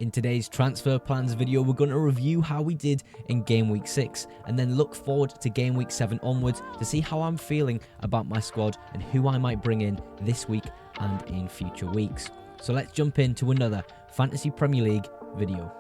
In today's transfer plans video, we're going to review how we did in game week 6 and then look forward to game week 7 onwards to see how I'm feeling about my squad and who I might bring in this week and in future weeks. So let's jump into another Fantasy Premier League video.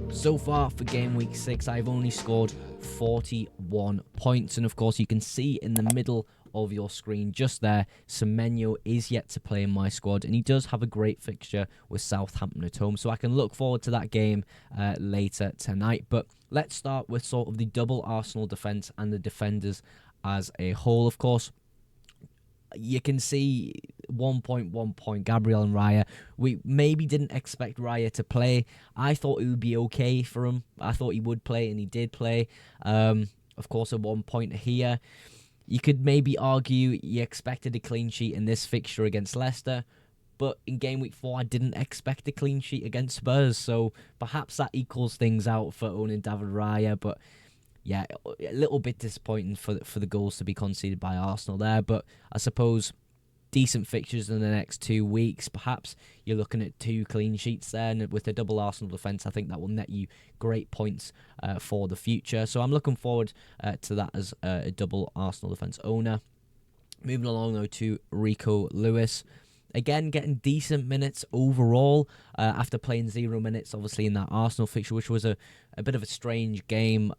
So far for game week 6, I've only scored 41 points, and of course you can see in the middle of your screen just there, Semenyo is yet to play in my squad, and he does have a great fixture with Southampton at home, so I can look forward to that game later tonight. But let's start with sort of the double Arsenal defence and the defenders as a whole. Of course, you can see 1 point Gabriel and Raya. We maybe didn't expect Raya to play. I thought it would be okay for him. I thought he would play, and he did play. Of course, a 1 point here. You could maybe argue you expected a clean sheet in this fixture against Leicester, but in game week 4, I didn't expect a clean sheet against Spurs, so perhaps that equals things out for owning David Raya. But yeah, a little bit disappointing for the goals to be conceded by Arsenal there, but I suppose decent fixtures in the next 2 weeks. Perhaps you're looking at 2 clean sheets there, and with a double Arsenal defence, I think that will net you great points for the future. So I'm looking forward to that as a double Arsenal defence owner. Moving along though to Rico Lewis. Again, getting decent minutes overall after playing 0 minutes, obviously, in that Arsenal fixture, which was a bit of a strange game.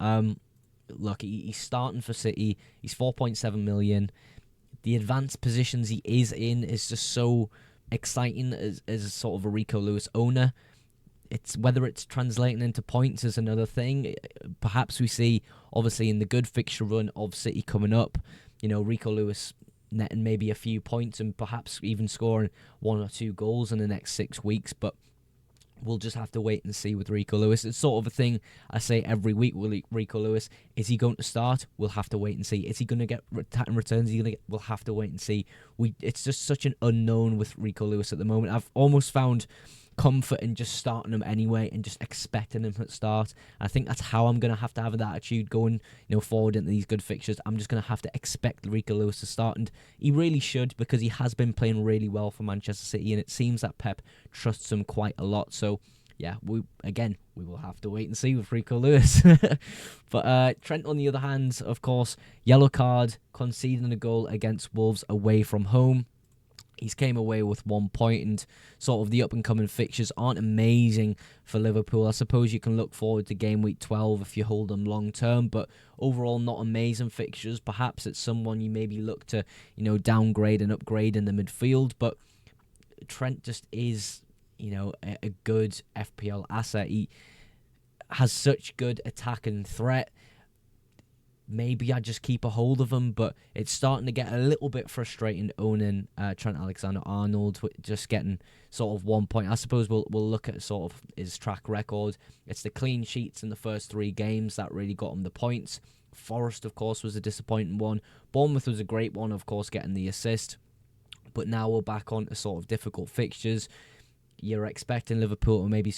Look, he's starting for City. He's 4.7 million. The advanced positions he is in is just so exciting as sort of a Rico Lewis owner. It's whether it's translating into points is another thing. Perhaps we see, obviously, in the good fixture run of City coming up, Rico Lewis netting maybe a few points and perhaps even scoring 1 or 2 goals in the next 6 weeks. But we'll just have to wait and see with Rico Lewis. It's sort of a thing I say every week with Rico Lewis. Is he going to start? We'll have to wait and see. Is he going to get returns? We'll have to wait and see. It's just such an unknown with Rico Lewis at the moment. I've almost found comfort in just starting him anyway and just expecting him to start. I think that's how I'm going to have that attitude going forward into these good fixtures. I'm just going to have to expect Rico Lewis to start, and he really should, because he has been playing really well for Manchester City, and it seems that Pep trusts him quite a lot. So yeah, we will have to wait and see with Rico Lewis. But Trent, on the other hand, of course, yellow card, conceding a goal against Wolves away from home. He's came away with 1 point, and sort of the up-and-coming fixtures aren't amazing for Liverpool. I suppose you can look forward to game week 12 if you hold them long-term, but overall not amazing fixtures. Perhaps it's someone you maybe look to, downgrade and upgrade in the midfield, but Trent just is, a good FPL asset. He has such good attack and threat. Maybe I just keep a hold of him, but it's starting to get a little bit frustrating owning Trent Alexander-Arnold, just getting sort of 1 point. I suppose we'll look at sort of his track record. It's the clean sheets in the first 3 games that really got him the points. Forest, of course, was a disappointing one. Bournemouth was a great one, of course, getting the assist. But now we're back on to sort of difficult fixtures. You're expecting Liverpool to maybe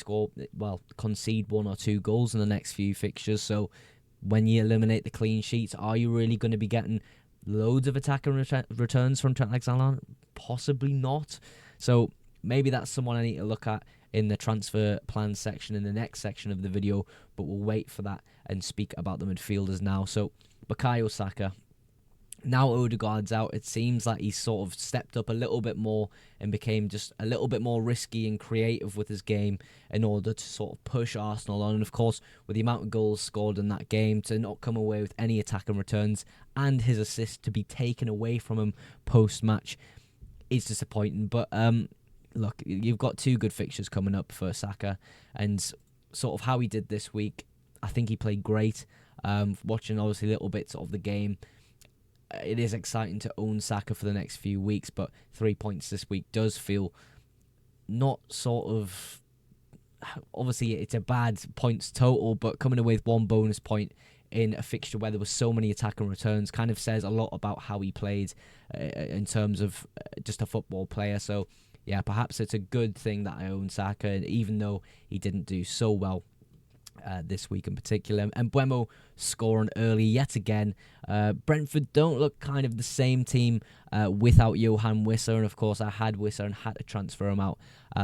concede 1 or 2 goals in the next few fixtures, so when you eliminate the clean sheets, are you really going to be getting loads of attack and returns from Trent Alexander-Arnold? Possibly not. So maybe that's someone I need to look at in the transfer plan section in the next section of the video, but we'll wait for that and speak about the midfielders now. So Bukayo Saka. Now Odegaard's out, it seems like he's sort of stepped up a little bit more and became just a little bit more risky and creative with his game in order to sort of push Arsenal on. And of course, with the amount of goals scored in that game, to not come away with any attack and returns and his assist to be taken away from him post-match is disappointing. But look, you've got 2 good fixtures coming up for Saka, and sort of how he did this week, I think he played great. Watching obviously little bits of the game, it is exciting to own Saka for the next few weeks, but 3 points this week does feel not sort of... Obviously, it's a bad points total, but coming away with 1 bonus point in a fixture where there was so many attack and returns kind of says a lot about how he played in terms of just a football player. So, yeah, perhaps it's a good thing that I own Saka, even though he didn't do so well this week in particular. And Mbeumo scoring early yet again. Brentford don't look kind of the same team without Johan Wissa. And of course, I had Wissa and had to transfer him out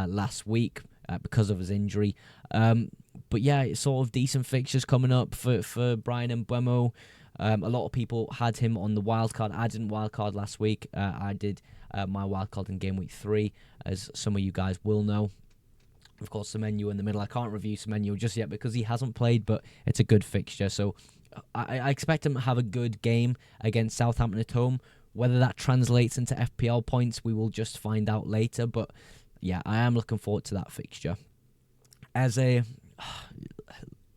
last week because of his injury. But yeah, it's sort of decent fixtures coming up for Bryan Mbeumo. A lot of people had him on the wildcard. I didn't wildcard last week. I did my wildcard in game week 3, as some of you guys will know. Of course, Semenyo in the middle. I can't review Semenyo just yet because he hasn't played, but it's a good fixture. So I expect him to have a good game against Southampton at home. Whether that translates into FPL points, we will just find out later. But yeah, I am looking forward to that fixture.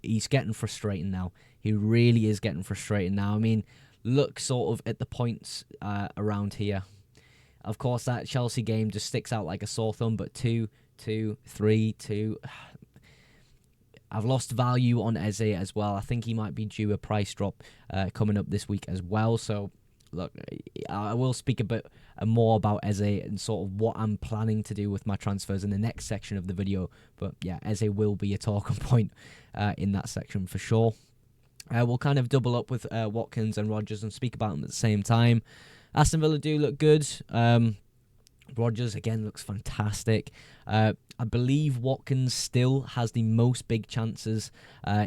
He's getting frustrating now. He really is getting frustrating now. I mean, look sort of at the points around here. Of course, that Chelsea game just sticks out like a sore thumb, but 2, 3, 2. I've lost value on EZE as well. I think he might be due a price drop coming up this week as well. So, look, I will speak a bit more about EZE and sort of what I'm planning to do with my transfers in the next section of the video. But yeah, EZE will be a talking point in that section for sure. We'll kind of double up with Watkins and Rodgers and speak about them at the same time. Aston Villa do look good. Rodgers, again, looks fantastic. I believe Watkins still has the most big chances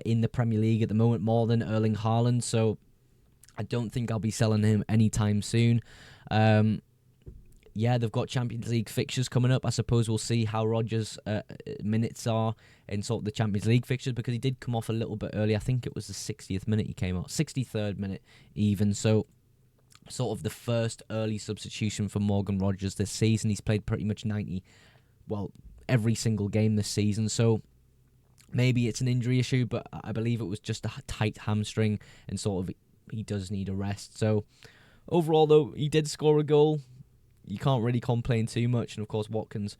in the Premier League at the moment, more than Erling Haaland, so I don't think I'll be selling him anytime soon. Yeah, they've got Champions League fixtures coming up. I suppose we'll see how Rodgers' minutes are in sort of the Champions League fixtures, because he did come off a little bit early. I think it was the 60th minute he came out, 63rd minute even, so sort of the first early substitution for Morgan Rodgers this season. He's played pretty much every single game this season, so maybe it's an injury issue, but I believe it was just a tight hamstring, and sort of he does need a rest. So overall, though, he did score a goal. You can't really complain too much, and of course Watkins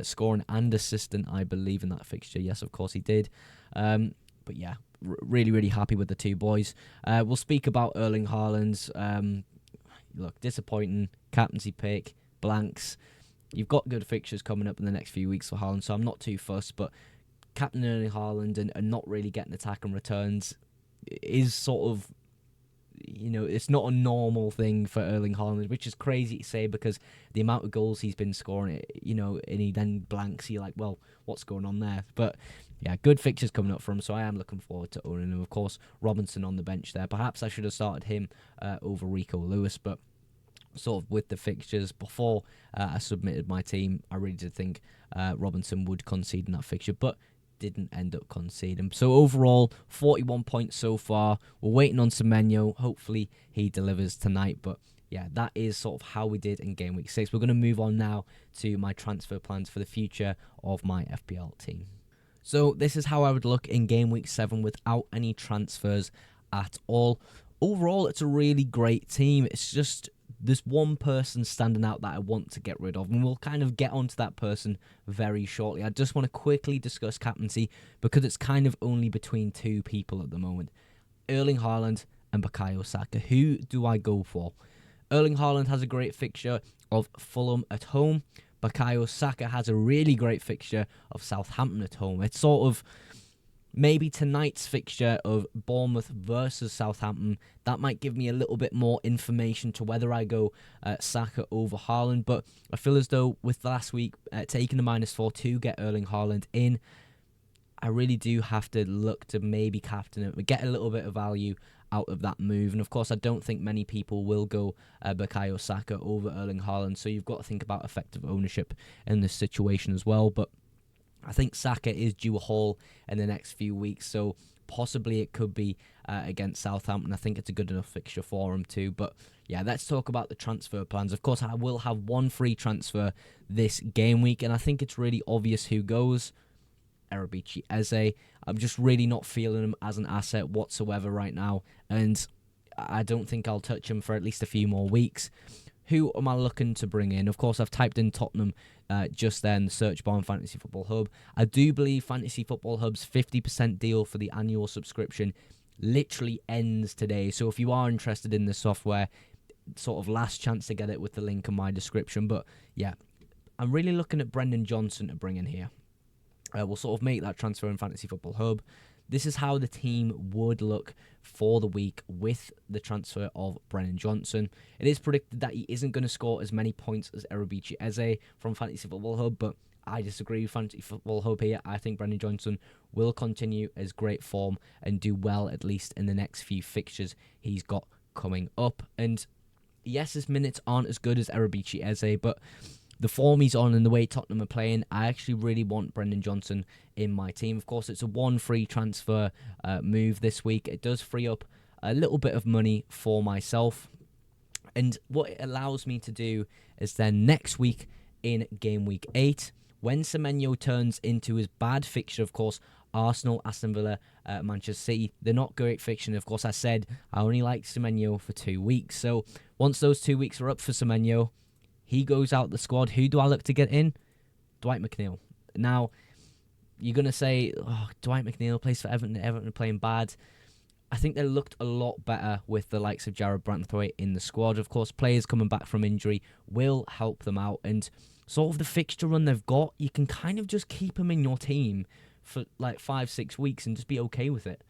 scoring and assisting, I believe, in that fixture. Yes, of course he did. But yeah, really, really happy with the two boys. We'll speak about Erling Haaland's look, disappointing captaincy pick, blanks. You've got good fixtures coming up in the next few weeks for Haaland, so I'm not too fussed, but captain Erling Haaland and not really getting attack and returns is sort of, it's not a normal thing for Erling Haaland, which is crazy to say because the amount of goals he's been scoring, and he then blanks, you're like, well, what's going on there? But yeah, good fixtures coming up for him, so I am looking forward to owning him. Of course, Robinson on the bench there. Perhaps I should have started him over Rico Lewis, but sort of with the fixtures before I submitted my team, I really did think Robinson would concede in that fixture, but didn't end up conceding. So overall, 41 points so far. We're waiting on Semenyo. Hopefully he delivers tonight, but yeah, that is sort of how we did in game week 6. We're going to move on now to my transfer plans for the future of my FPL team. So this is how I would look in game week 7 without any transfers at all. Overall, it's a really great team. It's just there's one person standing out that I want to get rid of, and we'll kind of get onto that person very shortly. I just want to quickly discuss captaincy because it's kind of only between two people at the moment. Erling Haaland and Bukayo Saka. Who do I go for? Erling Haaland has a great fixture of Fulham at home. Bukayo Saka has a really great fixture of Southampton at home. It's sort of maybe tonight's fixture of Bournemouth versus Southampton, that might give me a little bit more information to whether I go Saka over Haaland. But I feel as though with last week taking the -4 to get Erling Haaland in, I really do have to look to maybe captain it, get a little bit of value out of that move. And of course, I don't think many people will go Bukayo Saka over Erling Haaland, so you've got to think about effective ownership in this situation as well. But I think Saka is due a haul in the next few weeks, so possibly it could be against Southampton. I think it's a good enough fixture for him too. But yeah, let's talk about the transfer plans. Of course, I will have one free transfer this game week, and I think it's really obvious who goes. Erebici Eze. I'm just really not feeling him as an asset whatsoever right now, and I don't think I'll touch him for at least a few more weeks. Who am I looking to bring in? Of course, I've typed in Tottenham just then, the search bar on Fantasy Football Hub. I do believe Fantasy Football Hub's 50% deal for the annual subscription literally ends today. So if you are interested in the software, sort of last chance to get it with the link in my description. But yeah, I'm really looking at Brendan Johnson to bring in here. We'll sort of make that transfer in Fantasy Football Hub. this is how the team would look for the week with the transfer of Brennan Johnson. It is predicted that he isn't going to score as many points as EZE from Fantasy Football Hub, but I disagree with Fantasy Football Hub here. I think Brennan Johnson will continue his great form and do well, at least in the next few fixtures he's got coming up. And yes, his minutes aren't as good as EZE, but the form he's on and the way Tottenham are playing, I actually really want Brendan Johnson in my team. Of course, it's a one free transfer move this week. It does free up a little bit of money for myself. And what it allows me to do is then next week in game week 8, when Semenyo turns into his bad fixture, of course, Arsenal, Aston Villa, Manchester City, they're not great fiction. Of course, I said I only like Semenyo for 2 weeks. So once those 2 weeks are up for Semenyo, he goes out the squad. Who do I look to get in? Dwight McNeil. Now, you're going to say, oh, Dwight McNeil plays for Everton. Everton are playing bad. I think they looked a lot better with the likes of Jared Branthwaite in the squad. Of course, players coming back from injury will help them out. And sort of the fixture run they've got, you can kind of just keep them in your team for like 5-6 weeks and just be okay with it.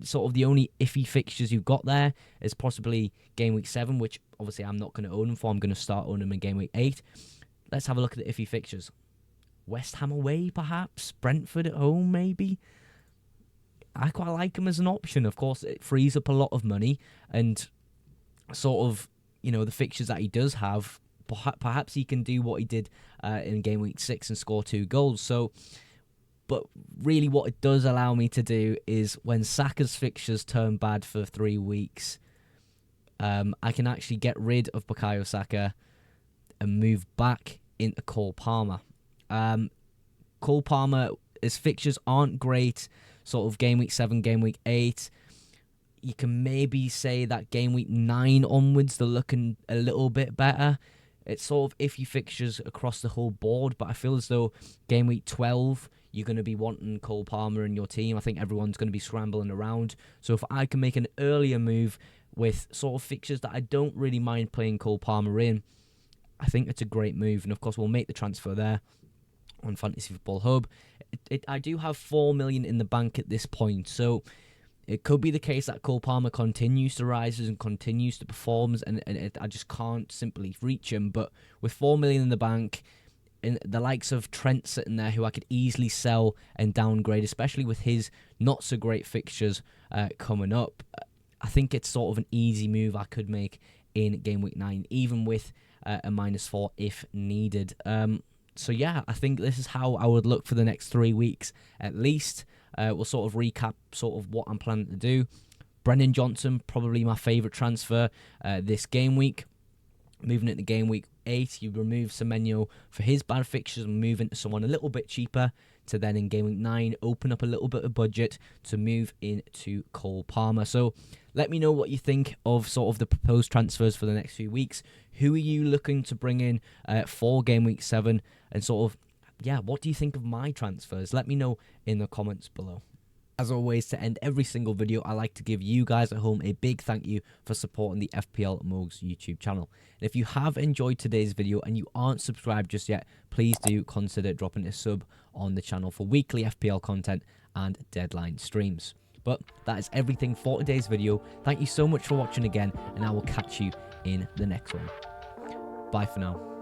Sort of the only iffy fixtures you've got there is possibly game week 7, which obviously I'm not going to own them for. I'm going to start owning them in game week 8. Let's have a look at the iffy fixtures. West Ham away, perhaps. Brentford at home, maybe. I quite like him as an option. Of course, it frees up a lot of money, and sort of, you know, the fixtures that he does have, perhaps he can do what he did in game week 6 and score 2 goals. So, but really what it does allow me to do is when Saka's fixtures turn bad for 3 weeks, I can actually get rid of Bukayo Saka and move back into Cole Palmer. Cole Palmer, his fixtures aren't great, sort of game week 7, game week 8. You can maybe say that game week 9 onwards, they're looking a little bit better. It's sort of iffy fixtures across the whole board, but I feel as though game week 12, you're going to be wanting Cole Palmer in your team. I think everyone's going to be scrambling around. So if I can make an earlier move with sort of fixtures that I don't really mind playing Cole Palmer in, I think it's a great move. And of course, we'll make the transfer there on Fantasy Football Hub. I do have 4 million in the bank at this point, so it could be the case that Cole Palmer continues to rise and continues to perform, and I just can't simply reach him. But with 4 million in the bank, and the likes of Trent sitting there, who I could easily sell and downgrade, especially with his not so great fixtures coming up, I think it's sort of an easy move I could make in game week 9, even with a -4 if needed. So yeah, I think this is how I would look for the next 3 weeks at least. We'll sort of recap sort of what I'm planning to do. Brendan Johnson, probably my favourite transfer this game week. Moving into game week 8, you remove Semenyo for his bad fixtures and move into someone a little bit cheaper to then in game week 9 open up a little bit of budget to move into Cole Palmer. So let me know what you think of sort of the proposed transfers for the next few weeks. Who are you looking to bring in for game week 7? And sort of, yeah, what do you think of my transfers? Let me know in the comments below. As always, to end every single video, I like to give you guys at home a big thank you for supporting the FPL Mugs YouTube channel. And if you have enjoyed today's video and you aren't subscribed just yet, please do consider dropping a sub on the channel for weekly FPL content and deadline streams. But that is everything for today's video. Thank you so much for watching again, and I will catch you in the next one. Bye for now.